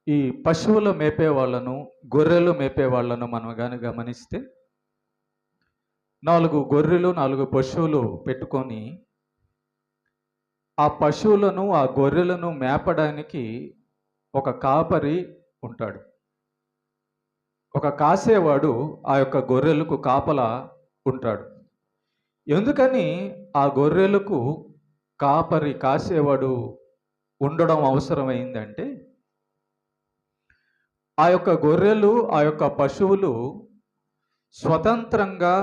ఈ పశువులు మేపేవాళ్ళను, గొర్రెలు మేపేవాళ్ళను మనం గాని గమనిస్తే 4 గొర్రెలు, 4 పశువులు పెట్టుకొని, ఆ పశువులను, ఆ గొర్రెలను మేపడానికి ఒక కాపరి ఉంటాడు. ఒక కాసేవాడు ఆ యొక్క గొర్రెలకు కాపలా ఉంటాడు. ఎందుకని ఆ గొర్రెలకు కాపరి, కాసేవాడు ఉండడం అవసరమైందంటే, ఆ యొక్క గొర్రెలు, ఆ యొక్క పశువులు స్వతంత్రంగా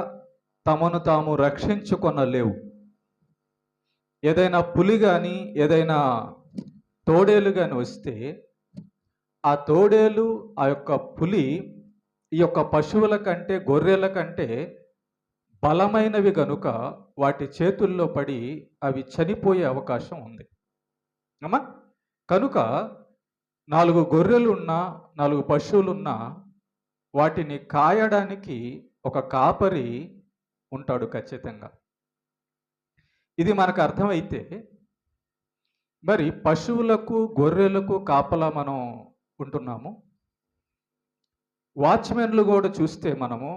తమను తాము రక్షించుకొనలేవు. ఏదైనా పులి గాని, ఏదైనా తోడేలు గాని వస్తే, ఆ తోడేలు, ఆ యొక్క పులి ఈ యొక్క పశువుల కంటే, గొర్రెల కంటే బలమైనవి గనుక వాటి చేతుల్లో పడి అవి చనిపోయే అవకాశం ఉంది. అమ్మా! కనుక 4 గొర్రెలున్నా, 4 పశువులున్నా వాటిని కాయడానికి ఒక కాపరి ఉంటాడు ఖచ్చితంగా. ఇది మనకు అర్థమైతే, మరి పశువులకు, గొర్రెలకు కాపలా మనం ఉంటున్నాము. వాచ్‌మెన్‌లు గూడా చూస్తే మనము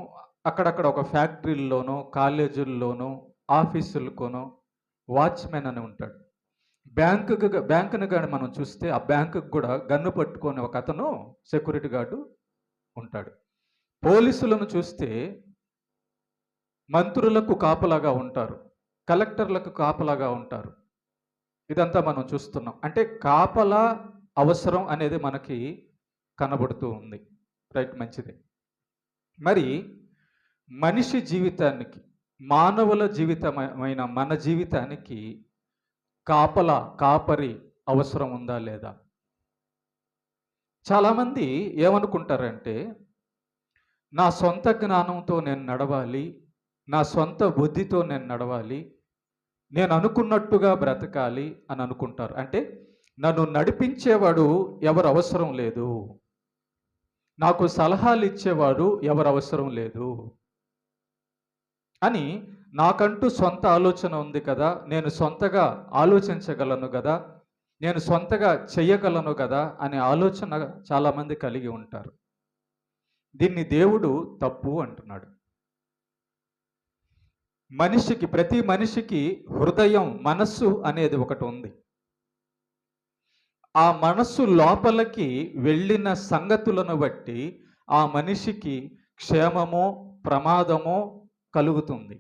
అక్కడక్కడ ఒక ఫ్యాక్టరీల్లోనో, కాలేజీల్లోనో, ఆఫీసులకోనో వాచ్‌మెన్ అని ఉంటాడు. బ్యాంకుని గాని మనం చూస్తే ఆ బ్యాంకుకి గూడా గన్ను పట్టుకొని ఒకతను సెక్యూరిటీ గార్డు ఉంటాడు. పోలీసులను చూస్తే మంత్రులకు కాపలాగా ఉంటారు. కలెక్టర్లకు కాపలాగా ఉంటారు. ఇదంతా మనం చూస్తున్నాం. అంటే కాపలా అవసరం అనేది మనకి కనబడుతూ ఉంది. రైట్, మంచిది. మరి మనిషి జీవితానికి, మానవుల జీవితమైన మన జీవితానికి కాపలా, కాపరి అవసరం ఉందా లేదా? చాలామంది ఏమనుకుంటారంటే, నా సొంత జ్ఞానంతో నేను నడవాలి, నా సొంత బుద్ధితో నేను నడవాలి, నేను అనుకున్నట్టుగా బ్రతకాలి అని అనుకుంటారు. అంటే నన్ను నడిపించేవాడు ఎవరు అవసరం లేదు, నాకు సలహాలు ఇచ్చేవాడు ఎవరు అవసరం లేదు అని, నాకంటూ సొంత ఆలోచన ఉంది కదా, నేను సొంతగా ఆలోచించగలను కదా, నేను సొంతగా చెయ్యగలను కదా అనే ఆలోచన చాలామంది కలిగి ఉంటారు. దీన్ని దేవుడు తప్పు అంటున్నాడు. మనిషికి, ప్రతి మనిషికి హృదయం, మనస్సు అనేది ఒకటి ఉంది. ఆ మనస్సు లోపలికి వెళ్ళిన సంగతులను బట్టి ఆ మనిషికి క్షేమమో, ప్రమాదమో కలుగుతుంది.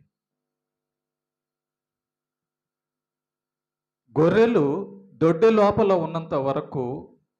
గొర్రెలు దొడ్డి లోపల ఉన్నంత వరకు